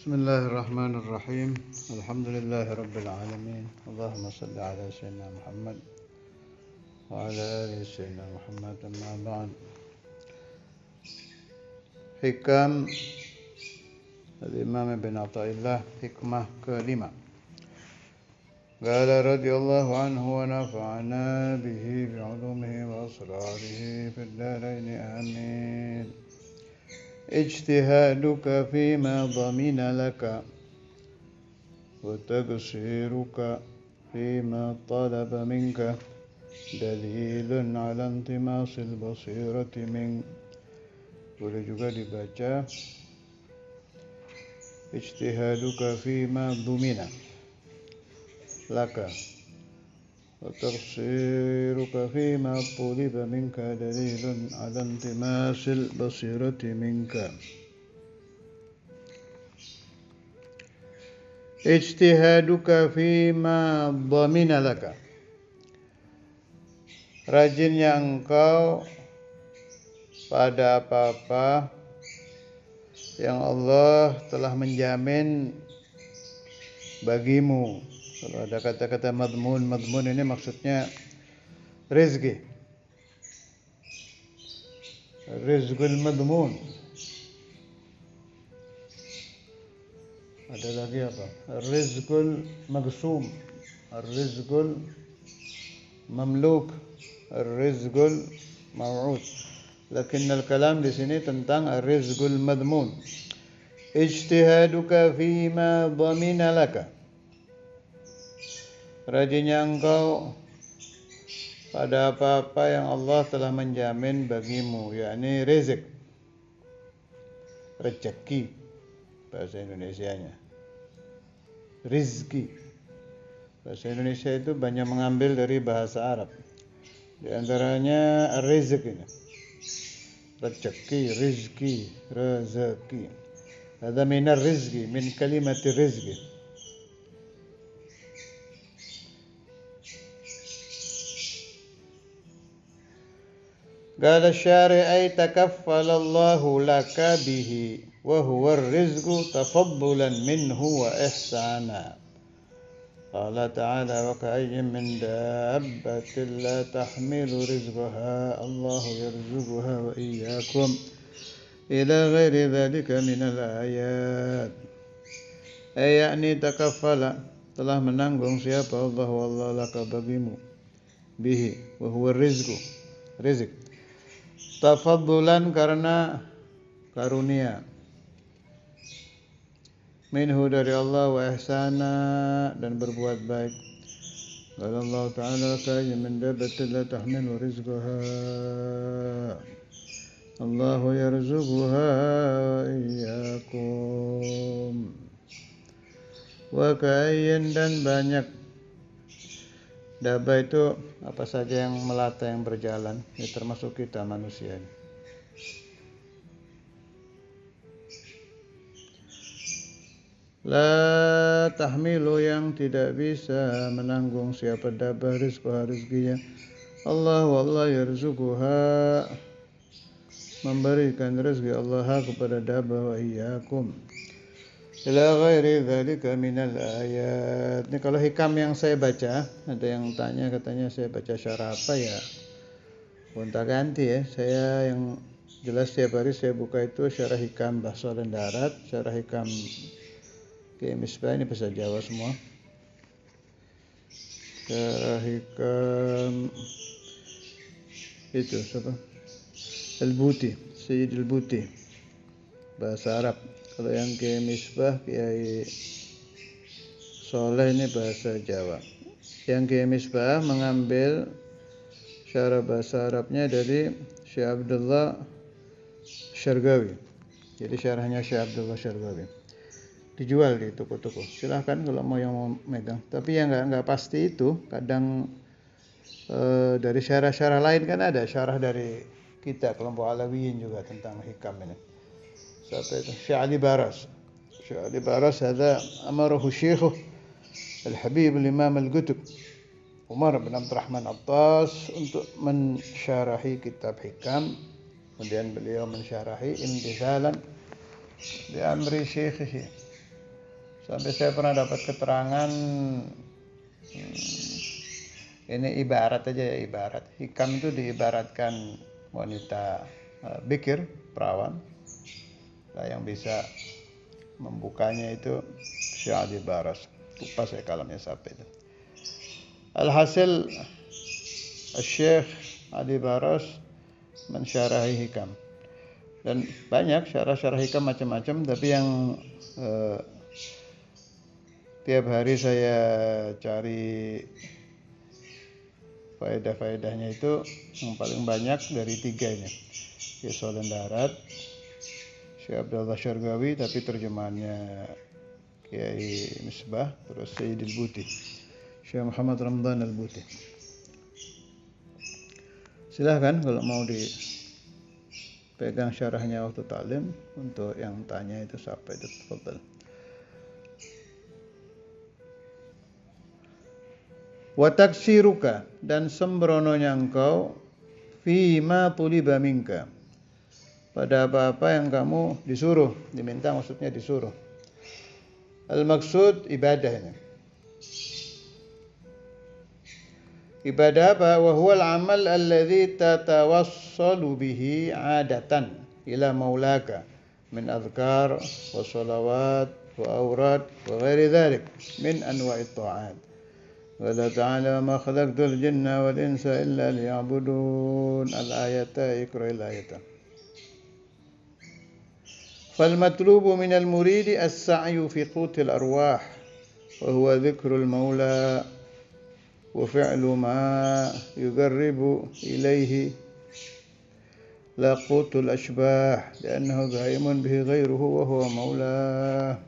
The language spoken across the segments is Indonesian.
Bismillahirrahmanirrahim. Alhamdulillahirabbil alamin. Allahumma shalli ala sayyidina Muhammad wa ala ali sayyidina Muhammad. Amma ba'd. Hikam Al-Imam Ibn Athaillah, hikmah ke-5. Qala radhiyallahu anhu wa nafa'ana bihi bi'ulumihi wa asrarihi fid dharain amin. اجتهادك فيما ضمن لك وتقصيرك فيما طلب منك دليل على انطماس البصيرة منك. Boleh juga dibaca ijtihaduka fima dhumina laka wa taqsiruka fima tuliba minka dalilun ala intimasil basirati minka. Ijtihaduka fima dhamina laka, rajinnya engkau pada apa-apa yang Allah telah menjamin bagimu. Kalau ada kata-kata madmun ini maksudnya rezeki. Rizqul madmun. Ada lagi apa? Rizqul magsum, rizqul mamluk, rizqul maw'ud. Lakin al-kalam di sini tentang rizqul madmun. Ijtihaduka fima dhamina laka, rajinnya engkau pada apa-apa yang Allah telah menjamin bagimu, yakni rezeki bahasa Indonesianya. Rizki bahasa Indonesia itu banyak mengambil dari bahasa Arab. Di antaranya rezeki, rizki. Ada minar rizki, min kalimati rizki. قال الشارع أي تكفل الله لك به وهو الرزق تفضلا منه وإحسانا. قال تعالى وكأي من دابة لا تحمل رزقها الله يرزقها وإياكم إلى غير ذلك من الآيات. أي يعني تكفل, telah menanggung siapa Allah wallah laka bagimu, bihi wa huwa rizq, tafaddulan karena karunia, minhu dari Allah, wa ihsana dan berbuat baik. Qala Allah Ta'ala ka'ayyin min dabbatin la tahmilu rizqaha Allahu yarzuquha wa iyyakum. Wa ka'ayyin, dan banyak. Dabba itu apa saja yang melata, yang berjalan, ya termasuk kita manusia. La tahmilu, yang tidak bisa menanggung siapa dabba rizkinya. Allah wallah yarzuquha, memberikan rezeki Allah kepada dabba, wa iyyakum ila ghairi dzalika minal ayat. Ini kalau hikam yang saya baca, ada yang tanya katanya saya baca syarah apa ya? Gonta-ganti ya. Saya yang jelas setiap hari saya buka itu syarah hikam Bahsa dan Darat, syarah hikam Kiai Misbah, ini bahasa Jawa semua. Syarah hikam itu siapa? Al-Buti, Sayyid Al-Buti, bahasa Arab. Kalau yang Kiai Misbah, Kiai Soleh, ini bahasa Jawa. Yang Kiai Misbah mengambil syarah bahasa Arabnya dari Syekh Abdullah Syargawi. Jadi syarahnya Syekh Abdullah Syargawi. Dijual di toko-toko. Silahkan kalau mau yang mau megang. Tapi yang enggak pasti itu, kadang dari syarah-syarah lain kan ada syarah dari kita kelompok Alawiyin juga tentang hikam ini. Siapa itu? Syekh Ali Baras. Syekh Ali Baras ada amarahu syekhuh Al-Habib Al-Imam Al-Qutb Umar bin Abdurrahman Attas untuk mensyarahi kitab hikam. Kemudian beliau mensyarahi imtithalan di amri syekhihi, Sampai saya pernah dapat keterangan, ini ibarat aja ya, ibarat. Hikam itu diibaratkan wanita bikir, perawan. Nah, yang bisa membukanya itu Syekh Adi Baras. Lupa saya kalamnya siapa itu. Alhasil Syekh Adi Baras mensyarahi hikam. Dan banyak syarah-syarah hikam macam-macam, tapi yang tiap hari saya cari faedah-faedahnya itu yang paling banyak dari 3 ini. Syekh Solen Darat, Syekh Abdullah Syargawi, tapi terjemahannya Kiai Misbah, terus Sayyidil Buti, Syekh Muhammad Ramdan Al-Buti. Silahkan kalau mau dipegang syarahnya waktu taklim. Untuk yang tanya itu siapa itu, tafadhal. Wa taksiruka, dan sembrononya engkau fima tuliba minka, pada apa-apa yang kamu disuruh, diminta maksudnya disuruh. Al-maksud ibadah ini. Ibadah apa? Wa huwa al-amal alladhi tatawassalu bihi 'adatan ila maulaka min adhkar wa salawat wa awrad wa ghairi dhalik min anwa'it ta'at. Qala ta'ala ma khalaqtul jinna wal insa illa liya'budun. Al-ayata, iqra al-ayata. Fal matlubu min al-muridi as-sa'yu fi qutil arwah wa huwa dhikrul maula wa fi'lu ma yuqarribu ilayhi la qutul ashbah li'annahu ghaimun bihi ghairuhu wa huwa maulah.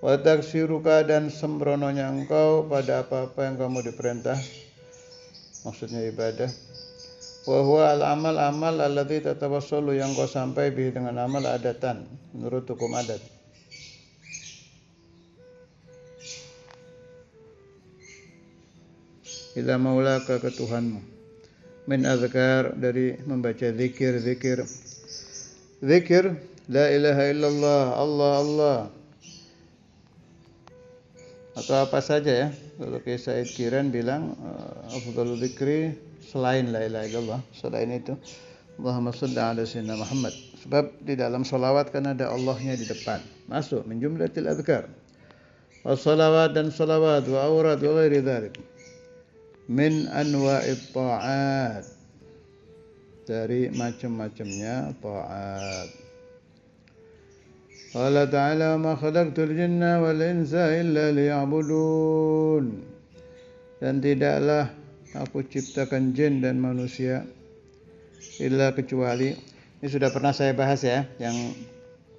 Wa taksiruka, dan sembrononya engkau pada apa-apa yang kamu diperintah, maksudnya ibadah. Wa huwa al-amal, amal alladzi tatawassalu, yang kau sampai bihi dengan amal adatan, menurut hukum adat. Ila maulaka, ke Tuhanmu. Min azkar, dari membaca zikir. Zikir la ilaha illallah, Allah Allah, atau apa saja ya. Kalau Kiai Said Kiran bilang afdhalul dzikri, selain la ilaha illallah, selain itu Allahumma shalli ala sayyidina Muhammad. Sebab di dalam sholawat kan ada Allahnya di depan, masuk min jumlatil adzkar. Wassalawat, dan salawat, wa awrad wa ghairi dzalik min anwa'it ta'at, dari macam-macamnya ta'at. Qala ta'ala ma khalaqtul jinna wal insa illa liya'budun, dan tidaklah aku ciptakan jin dan manusia illa kecuali. Ini sudah pernah saya bahas ya, yang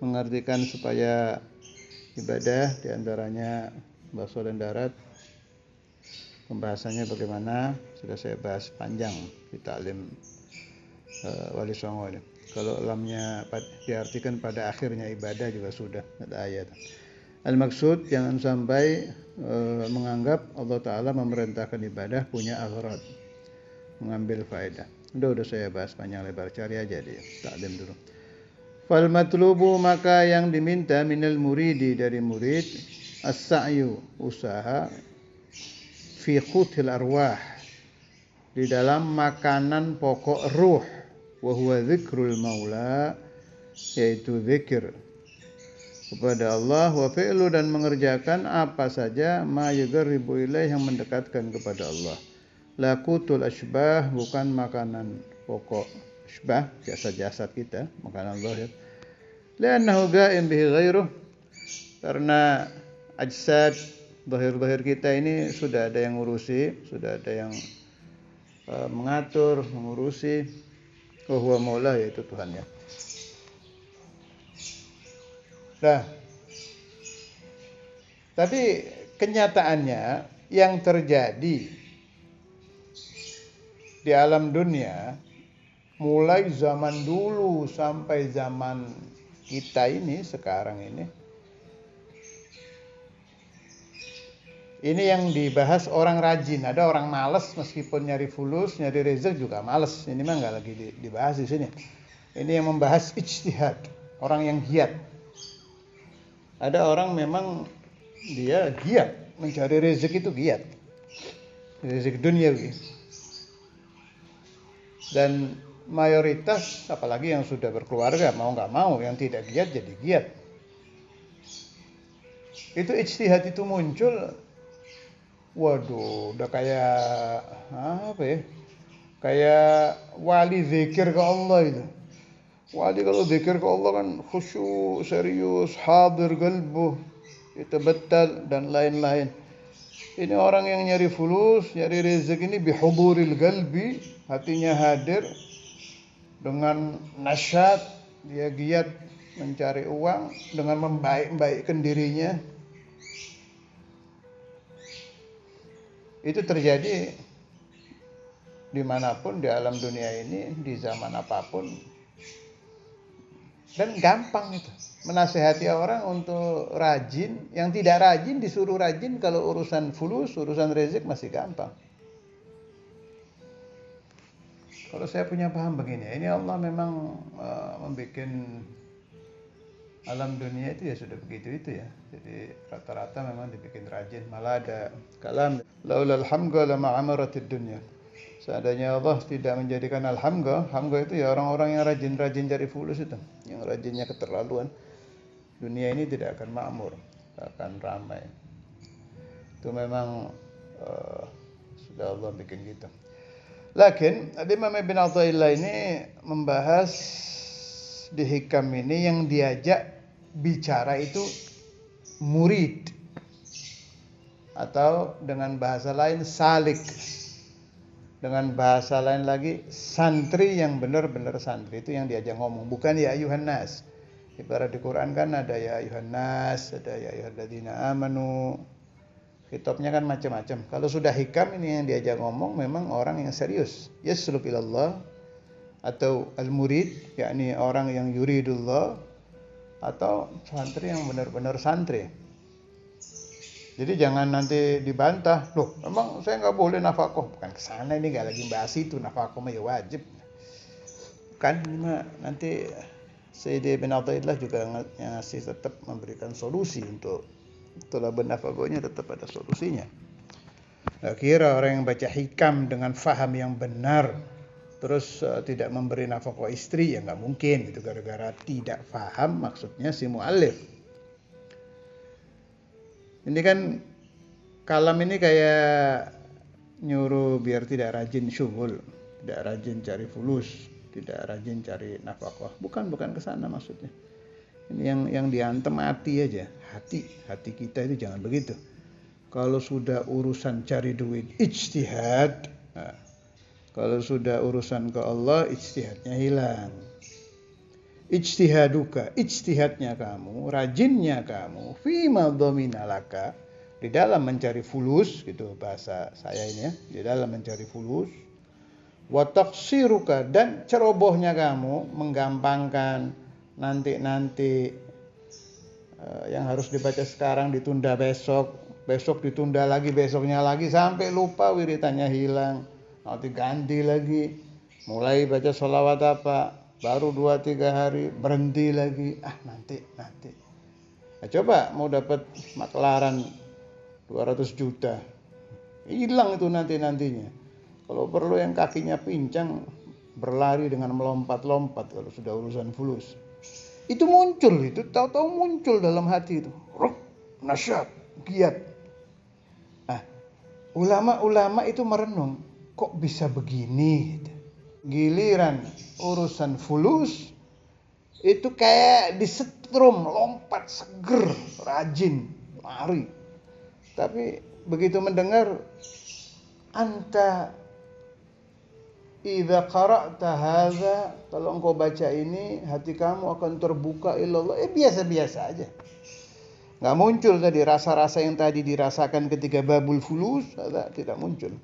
mengartikan supaya ibadah, diantaranya Mbah Solen Darat. Pembahasannya bagaimana sudah saya bahas panjang di taklim Wali Songo ini. Kalau lamnya diartikan pada akhirnya ibadah juga sudah ada ayat. Al-maksud, jangan sampai menganggap Allah Ta'ala memerintahkan ibadah punya aghrad, mengambil faedah. Udah saya bahas panjang lebar, cari aja di taklim dulu. Fal matlubu, maka yang diminta minal muridi, dari murid, as-sa'yu, usaha, fi qutil arwah, di dalam makanan pokok ruh, wa huwa dzikrul maula, yaitu zikir kepada Allah, wa fi'lu, dan mengerjakan apa saja ma yuqarribu ilaih, yang mendekatkan kepada Allah. La qutul ashbah, bukan makanan pokok ashbah, jasad-jasad kita, makanan zahir. Li'annahu ghaim bihi ghairuh, karena ajsad zahir-zahir kita ini sudah ada yang ngurusi, sudah ada yang mengatur, mengurusi. Huwa maula, yaitu Tuhannya. Nah, tapi kenyataannya yang terjadi di alam dunia mulai zaman dulu sampai zaman kita ini sekarang ini yang dibahas orang rajin. Ada orang malas, meskipun nyari fulus, nyari rezeki juga malas. Ini mah nggak lagi dibahas di sini. Ini yang membahas ijtihad, orang yang giat. Ada orang memang dia giat mencari rezeki, itu giat, rezeki duniawi. Dan mayoritas, apalagi yang sudah berkeluarga, mau nggak mau, yang tidak giat jadi giat. Itu ijtihad itu muncul, waduh, udah kayak apa ya? Kayak wali zikir ke Allah itu. Wali kalau zikir ke Allah kan khusyuk, serius, hadir qalbuh, itabattal dan lain-lain. Ini orang yang nyari fulus, nyari rezeki ini bihuduril qalbi, hatinya hadir dengan nasyat, dia giat mencari uang dengan membaik-baikkan dirinya. Itu terjadi dimanapun di alam dunia ini, di zaman apapun. Dan gampang itu menasehati orang untuk rajin. Yang tidak rajin disuruh rajin. Kalau urusan fulus, urusan rezeki masih gampang. Kalau saya punya paham begini, ini Allah memang membuat alam dunia itu ya sudah begitu itu ya. Jadi rata-rata memang dibikin rajin. Malah ada kalam, laulal hamga lama amaratid dunya. Seandainya Allah tidak menjadikan hamga itu ya orang-orang yang rajin-rajin cari fulus itu, yang rajinnya keterlaluan, dunia ini tidak akan makmur, tidak akan ramai. Itu memang sudah Allah bikin gitu. Lakin Imam Ibn Athaillah ini membahas di hikam ini yang diajak bicara itu murid, atau dengan bahasa lain salik. Dengan bahasa lain lagi, santri yang benar-benar santri, itu yang diajak ngomong, bukan ya ayuhan nas. Ibarat di Quran kan ada ya ayuhan nas, ada ya ayyuhalladzina amanu. Kitabnya kan macam-macam. Kalau sudah hikam ini yang diajak ngomong memang orang yang serius. Yasluk ilallah, atau al-murid, yakni orang yang yuridullah, atau santri yang benar-benar santri. Jadi jangan nanti dibantah, loh memang saya nggak boleh nafkah. Bukan kesana, ini nggak lagi bahas itu, nafkah mah ya wajib. Kan nanti Sayyidi Ibn Athaillah juga ngasih tetap memberikan solusi untuk tolabun nafkahnya, tetap ada solusinya. Nah, kira orang yang baca hikam dengan faham yang benar terus tidak memberi nafkah istri, ya nggak mungkin. Itu gara-gara tidak faham maksudnya si mu'allif. Ini kan kalam ini kayak nyuruh biar tidak rajin syughul, tidak rajin cari fulus, tidak rajin cari nafkah. Bukan ke sana maksudnya. Ini yang diantem hati aja. Hati kita itu jangan begitu. Kalau sudah urusan cari duit, ijtihad. Nah, kalau sudah urusan ke Allah, ijtihadnya hilang. Ijtihaduka, ijtihadnya kamu, rajinnya kamu, fima dominalaka, di dalam mencari fulus, gitu bahasa saya ini ya, di dalam mencari fulus. Wa taqsiruka, dan cerobohnya kamu, menggampangkan, nanti yang harus dibaca sekarang ditunda besok ditunda lagi, besoknya lagi, sampai lupa wiritannya hilang, nanti ganti lagi, mulai baca sholawat apa, baru 2-3 hari berhenti lagi, nanti. Nah, coba mau dapat maklaran 200 juta, hilang itu nantinya. Kalau perlu yang kakinya pincang berlari dengan melompat-lompat kalau sudah urusan fulus. Itu muncul, itu tahu-tahu muncul dalam hati itu, roh, nasyat, giat. Ulama-ulama itu merenung, kok bisa begini? Giliran urusan fulus itu kayak disetrum, lompat, seger, rajin, lari. Tapi begitu mendengar, anta idza qara'ta hadza, kalau engkau baca ini, hati kamu akan terbuka ilallah. Biasa-biasa aja. Nggak muncul tadi rasa-rasa yang tadi dirasakan ketika babul fulus, tidak muncul.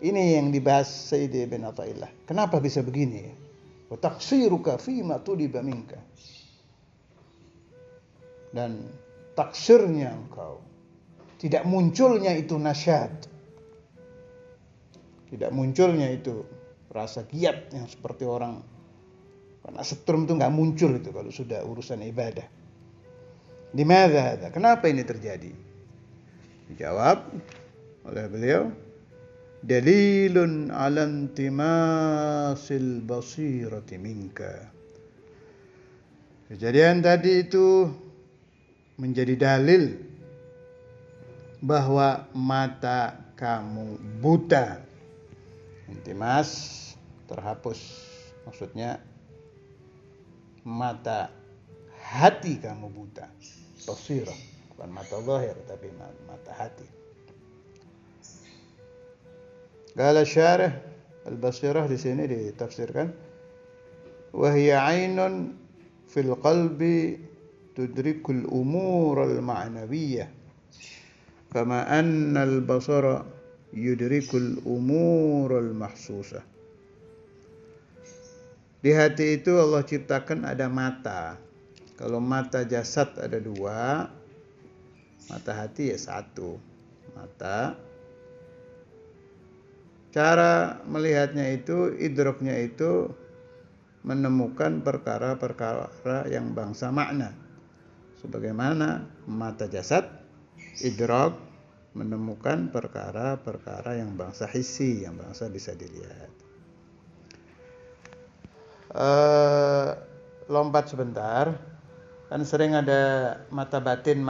Ini yang dibahas Sayyidi Ibn Athaillah. Kenapa bisa begini? Wa taqsiruka fima tuliba minka. Dan taksirnya engkau, tidak munculnya itu nasyad, tidak munculnya itu rasa giat yang seperti orang, karena setrum itu nggak muncul itu kalau sudah urusan ibadah. Limadha hadza? Kenapa ini terjadi? Dijawab oleh beliau, dalilun ala intimasil basirati minka. Kejadian tadi itu menjadi dalil bahwa mata kamu buta. Intimas terhapus, maksudnya mata hati kamu buta. Basirah, bukan mata zahir tapi mata hati. Qala syarih al-basirah di sini ditafsirkan, wa hiya 'ainun fil qalbi tudrikul umur al-ma'nawiyyah kama anna al-basara yudrikul umur al-mahsusah. Di hati itu Allah ciptakan ada mata. Kalau mata jasad ada 2, mata hati ya 1 mata. Cara melihatnya itu, idraknya itu menemukan perkara-perkara yang bangsa makna. Sebagaimana mata jasad, idrak menemukan perkara-perkara yang bangsa hissi, yang bangsa bisa dilihat. Lompat sebentar, kan sering ada mata batin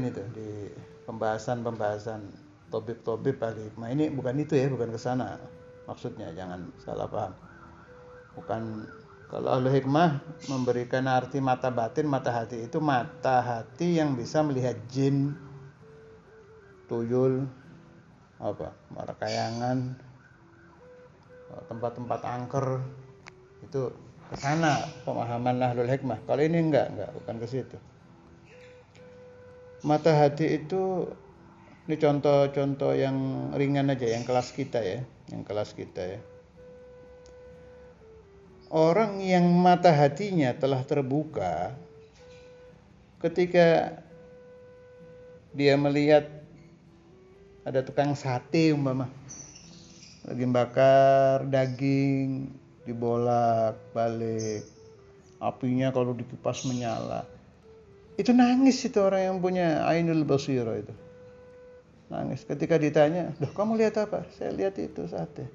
itu di pembahasan tobib ahli hikmah. Ini bukan itu ya, bukan ke sana maksudnya, jangan salah paham. Bukan, kalau ahli hikmah memberikan arti mata batin, mata hati itu mata hati yang bisa melihat jin, tuyul, marakayangan, tempat-tempat angker, itu ke sana pemahaman ahlul hikmah. Kalau ini enggak, bukan ke situ. Mata hati itu, ini contoh-contoh yang ringan aja, yang kelas kita ya. Orang yang mata hatinya telah terbuka ketika dia melihat ada tukang sate umpama lagi bakar daging, dibolak-balik, apinya kalau dikipas menyala. Itu nangis itu orang yang punya ainul basirah itu. Nangis ketika ditanya, "Loh, kamu lihat apa?" "Saya lihat itu sate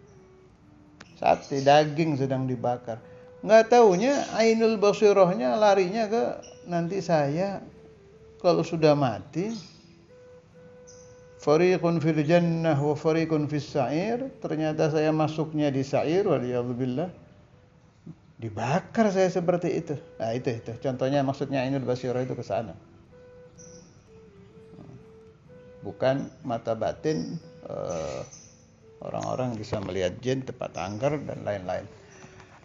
daging sedang dibakar." Nggak taunya ainul basirahnya larinya ke nanti saya kalau sudah mati, fariqun fil jannah wa fariqun fis sa'ir. Ternyata saya masuknya di sa'ir, waliyadzubillah, dibakar saya seperti itu. Nah, itu contohnya, maksudnya ainul basirah itu ke sana. Bukan mata batin orang-orang bisa melihat jin, tempat angker dan lain-lain.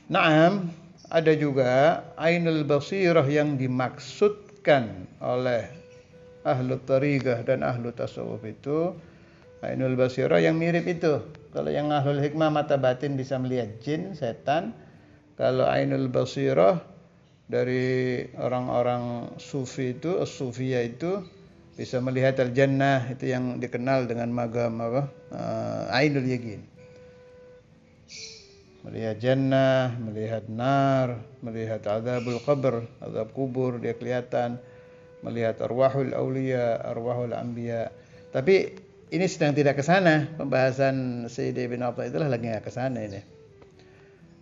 Naam, ada juga ainul basirah yang dimaksudkan oleh ahlu tariqah dan ahlu tasawuf itu ainul basirah yang mirip itu. Kalau yang ahlul hikmah mata batin bisa melihat jin, setan. Kalau ainul basirah dari orang-orang sufi itu, as-sufiyah itu bisa melihat al-jannah, itu yang dikenal dengan magam ainul yakin. Melihat jannah, melihat nar, melihat azabul qabr, azab kubur, dia kelihatan. Melihat arwahul auliya, arwahul anbiya. Tapi ini sedang tidak ke sana. Pembahasan Sayyidi bin Athaillah lagi enggak ke sana ini.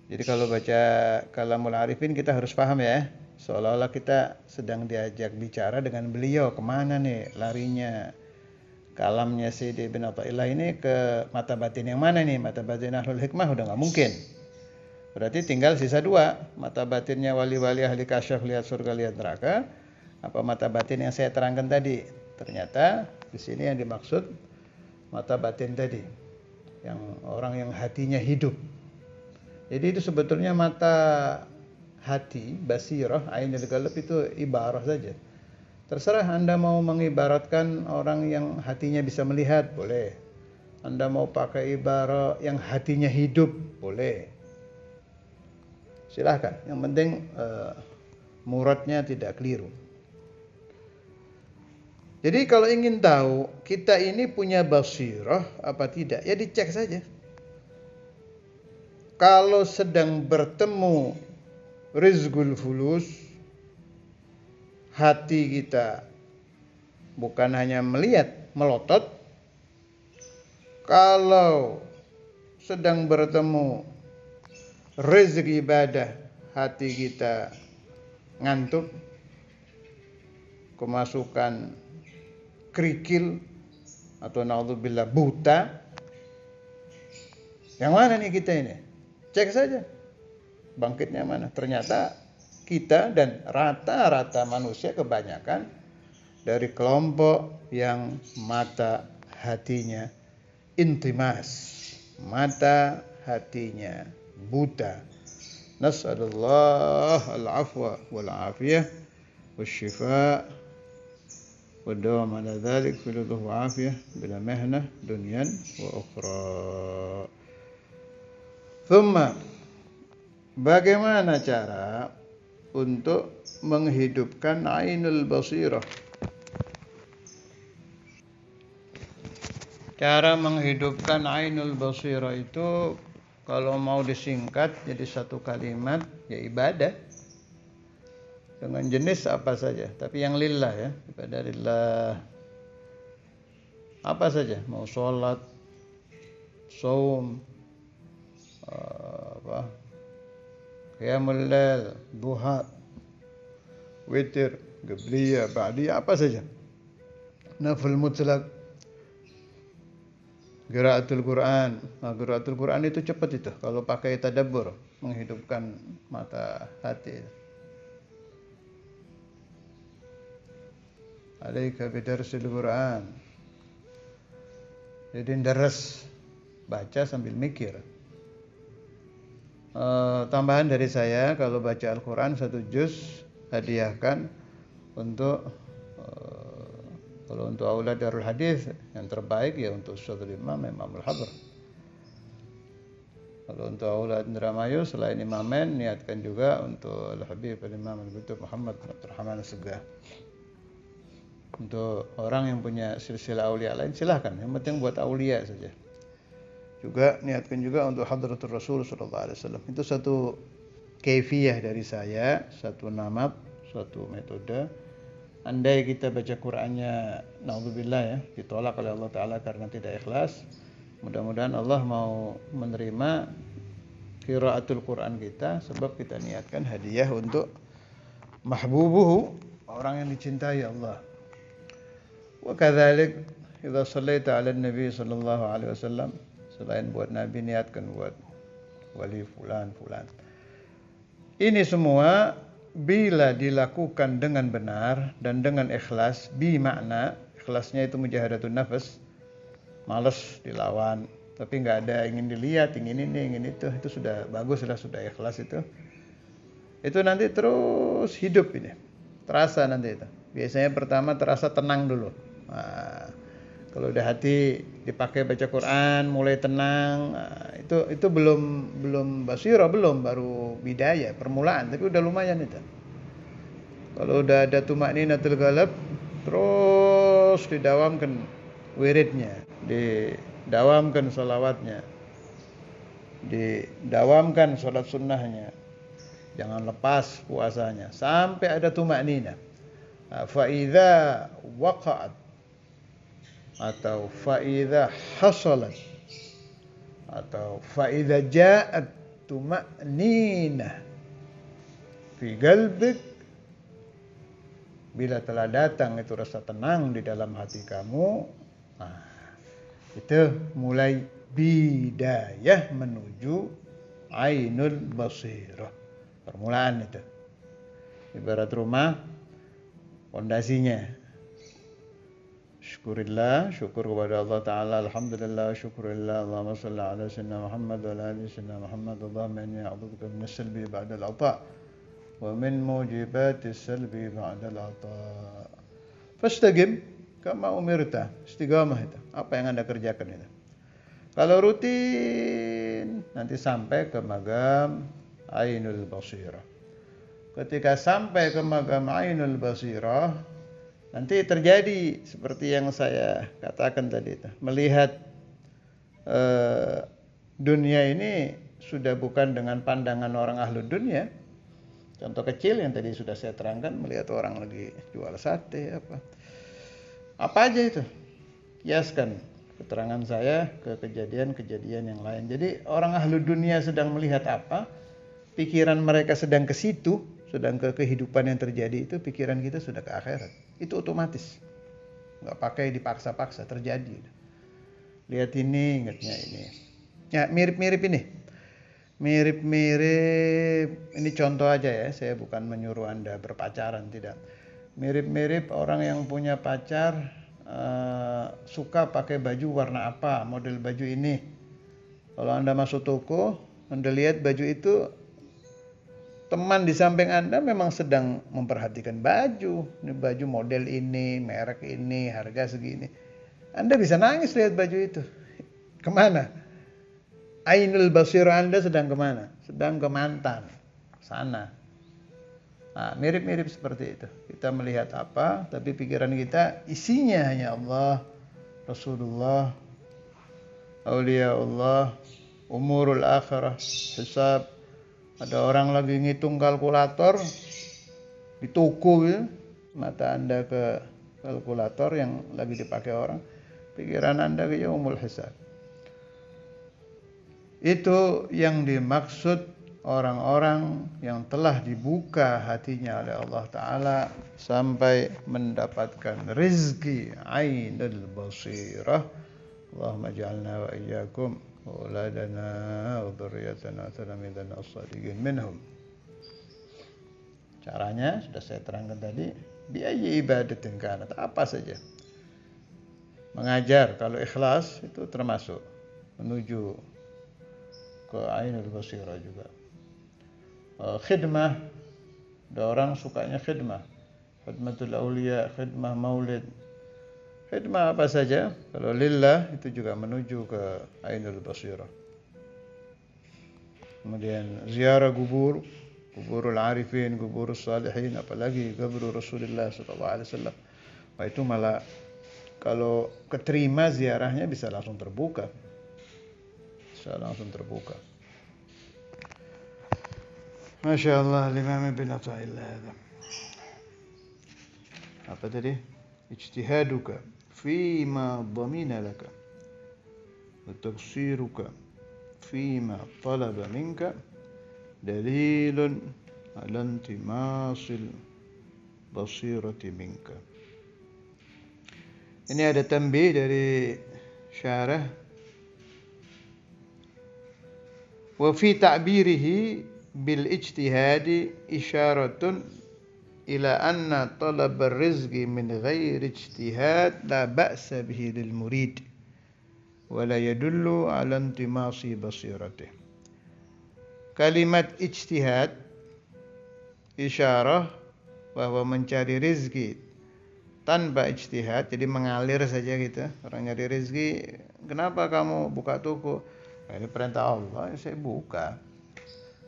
Jadi kalau baca Kalamul Arifin kita harus paham ya. Seolah-olah kita sedang diajak bicara dengan beliau, kemana nih larinya kalamnya Sayyidi bin Athaillah ini, ke mata batin yang mana nih? Mata batin ahlul hikmah udah nggak mungkin. Berarti tinggal sisa 2, mata batinnya wali-wali ahli kasyaf, lihat surga, lihat neraka, apa mata batin yang saya terangkan tadi. Ternyata di sini yang dimaksud mata batin tadi, yang orang yang hatinya hidup. Jadi itu sebetulnya mata hati, basirah, ainul qalb itu ibarah saja. Terserah Anda mau mengibaratkan orang yang hatinya bisa melihat, boleh. Anda mau pakai ibarat yang hatinya hidup, boleh. Silahkan, yang penting muradnya tidak keliru. Jadi kalau ingin tahu kita ini punya basirah apa tidak, ya dicek saja. Kalau sedang bertemu rizqul fulus, hati kita bukan hanya melihat, melotot. Kalau sedang bertemu rezeki ibadah, hati kita ngantuk, kemasukan kerikil, atau naudzubillah buta. Yang mana nih kita ini? Cek saja bangkitnya mana. Ternyata kita dan rata-rata manusia kebanyakan dari kelompok yang mata hatinya intimas, mata hatinya buta. Nas'alullah al-afwa wal afiyah wasyifaa wa dawam ala dzalik fi ridha wa afiyah bila mihnah dunyan wa ukhra. Thumma, bagaimana cara untuk menghidupkan ainul basirah? Cara menghidupkan ainul basirah itu kalau mau disingkat jadi satu kalimat, ya ibadah. Dengan jenis apa saja, tapi yang lillah ya, ibadah lillah. Apa saja, mau sholat, saum, qiyamul lail, duha, witir, qabliyah, ba'diyah, apa saja. Nafil mutlak, qiraatul Quran. Nah, qiraatul Quran itu cepat itu kalau pakai tadabbur, menghidupkan mata hati. Alaika bidarsil Quran. Jadi deres, baca sambil mikir. Tambahan dari saya, kalau baca Al-Quran 1 juz hadiahkan untuk kalau untuk aulad darul hadis yang terbaik ya untuk Ustadzul Imam Imamul Hadr. Kalau untuk aulad Indramayu selain imamen niatkan juga untuk Al-Habib Al-Imam Al-Butub Muhammad Abdurrahman As-Segah. Untuk orang yang punya silsilah aulia lain silahkan, yang penting buat aulia saja. Juga niatkan juga untuk Hadratul Rasul sallallahu alaihi wasallam. Itu satu kaifiyah dari saya, satu namat, satu metode. Andai kita baca Qur'annya naudzubillah ya, ditolak oleh Allah Ta'ala karena tidak ikhlas, mudah-mudahan Allah mau menerima qiraatul Qur'an kita, sebab kita niatkan hadiah untuk mahbubuhu, orang yang dicintai Allah. Wa kadzalik idza shallaita 'ala nabi sallallahu alaihi wasallam, selain buat nabi niatkan buat wali fulan. Ini semua bila dilakukan dengan benar dan dengan ikhlas, bi makna ikhlasnya itu mujahadatun nafas, malas dilawan, tapi nggak ada ingin dilihat, ingin ini, ingin itu sudah bagus, sudah ikhlas itu nanti terus hidup ini, terasa nanti itu. Biasanya pertama terasa tenang dulu. Nah, kalau udah hati dipakai baca Quran mulai tenang, itu belum basirah, baru bidayah, permulaan, tapi udah lumayan itu. Kalau udah ada tumakninatul qalb, terus didawamkan wiridnya, didawamkan sholawatnya, didawamkan sholat sunnahnya, jangan lepas puasanya sampai ada tumakninah. Fa idza waqa'at atau fa'idha hasalat atau fa'idha ja'at tuma'ninah fi qalbik, bila telah datang itu rasa tenang di dalam hati kamu, itu mulai bidayah menuju ainul basirah, permulaan itu. Ibarat rumah, fondasinya syukurillah, syukur kepada Allah Ta'ala, alhamdulillah, syukurillah, Allahumma salli ala sayyidina Muhammad wa ala ali sayyidina Muhammad, Allahumma inni a'udzubika minas salbi ba'dal ata' wa min mujibatis salbi ba'dal ata'. Fastaqim kama umirta, istiqamah itu, apa yang Anda kerjakan itu. Kalau rutin, nanti sampai ke magam ainul basirah. Ketika sampai ke magam ainul basirah, nanti terjadi seperti yang saya katakan tadi itu. Melihat dunia ini sudah bukan dengan pandangan orang ahlu dunia. Contoh kecil yang tadi sudah saya terangkan, melihat orang lagi jual sate apa. Apa aja itu? Kiaskan keterangan saya ke kejadian-kejadian yang lain. Jadi orang ahlu dunia sedang melihat apa, pikiran mereka sedang ke situ, sedang ke kehidupan yang terjadi itu, pikiran kita sudah ke akhirat. Itu otomatis. Nggak pakai dipaksa-paksa, terjadi. Lihat ini, ingatnya ini. Ya, mirip-mirip ini. Mirip-mirip, ini contoh aja ya, saya bukan menyuruh Anda berpacaran, tidak. Mirip-mirip orang yang punya pacar, suka pakai baju warna apa, model baju ini. Kalau Anda masuk toko, Anda lihat baju itu, teman di samping Anda memang sedang memperhatikan baju. Ini baju model ini, merek ini, harga segini. Anda bisa nangis lihat baju itu. Kemana? Ainul basir Anda sedang kemana? Sedang ke mantan. Sana. Nah, mirip-mirip seperti itu. Kita melihat apa, tapi pikiran kita isinya hanya Allah, Rasulullah, Aulia Allah, umurul akhirah, hisab. Ada orang lagi ngitung kalkulator di toko gitu. Mata Anda ke kalkulator yang lagi dipakai orang, pikiran Anda ke yaumul hisab. Itu yang dimaksud orang-orang yang telah dibuka hatinya oleh Allah Ta'ala sampai mendapatkan rizki ainul basirah. Allahumma ja'alna wa iyyakum wa auladana wa dhurriyyatana talamidana as-sadiqin minhum. Caranya sudah saya terangkan tadi, biayyi ibadatin kanat, apa saja. Mengajar kalau ikhlas itu termasuk menuju ke ainul basirah juga. Khidmah, ada orang sukanya khidmah, khidmatul aulia, khidmah maulid, khidmah apa saja. Kalau lillah itu juga menuju ke ainul basirah. Kemudian ziarah kubur, kuburul arifin, kuburul salihin, apalagi kubur Rasulullah SAW. Wah, itu malah kalau keterima ziarahnya bisa langsung terbuka. Masya Allah, Imam Ibn Athaillah hada. Apa tadi? Ijtihaduka fima dhamina laka wa taqsiruka fima talaba minka dalilun ala intimasil basirati minka. Ini ada tanbih dari syarah. وفي تعبيره بالاجتهاد إشارة إلى أن طلب الرزق من غير اجتهاد لا بأس به للمريد ولا يدل على انطماس بصيرته. Kalimat ijtihad isyarah bahwa mencari rezeki tanpa ijtihad, jadi mengalir saja gitu. Orang nyari rezeki, kenapa kamu buka toko? Ini perintah Allah, saya buka.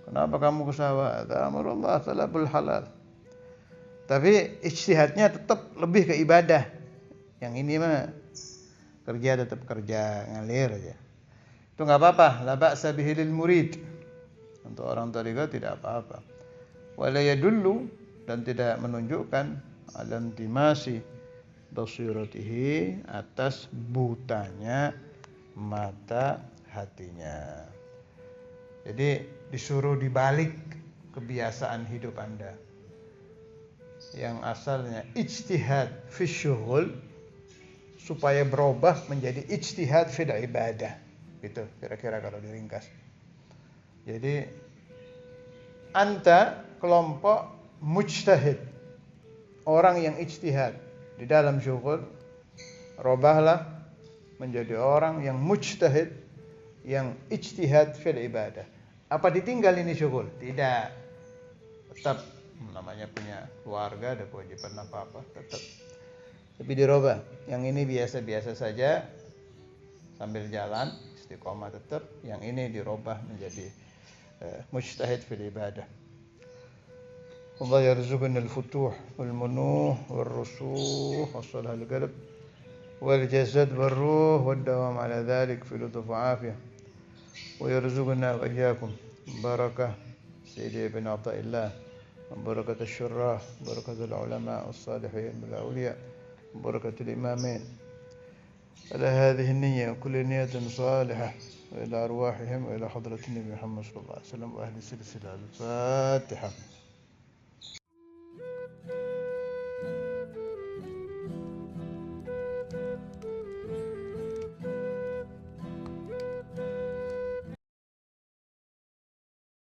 Kenapa kamu ke sawah? Amrullah talabul halal. Tapi ijtihadnya tetap lebih ke ibadah. Yang ini mah kerja tetap kerja, ngalir aja. Itu enggak apa-apa, la ba'sa bihi lil murid. Untuk orang thariqah tidak apa-apa. Wala yadullu, dan tidak menunjukkan alam timasi basiratihi, atas butanya mata hatinya. Jadi disuruh dibalik kebiasaan hidup Anda yang asalnya ijtihad fi syughul supaya berubah menjadi ijtihad fi ibadah. Gitu kira-kira kalau diringkas. Jadi Anta kelompok mujtahid, orang yang ijtihad di dalam syughul, robahlah menjadi orang yang mujtahid, yang ijtihad fil ibadah. Apa ditinggal ini syughul? Tidak. Tetap namanya punya keluarga, ada kewajiban apa-apa, tetap. Tapi dirubah. Yang ini biasa-biasa saja sambil jalan, istiqomah tetap. Yang ini dirubah menjadi mujtahid fil ibadah. Allah yarzuqna al-futuh wal-munuh wal-rusuh was-salah al-qalb wal-jasad wal-ruh wad-dawam ala dhalik fi lutuf afiyah. ويرزقنا وإياكم بركة سيدي ابن عطاء الله وبركة الشراح وبركة العلماء والصالحين والأولياء بركة الإمامين على هذه النية وكل نية صالحة وإلى أرواحهم وإلى حضرة النبي محمد صلى الله عليه وسلم وأهل السلسلة. الفاتحة.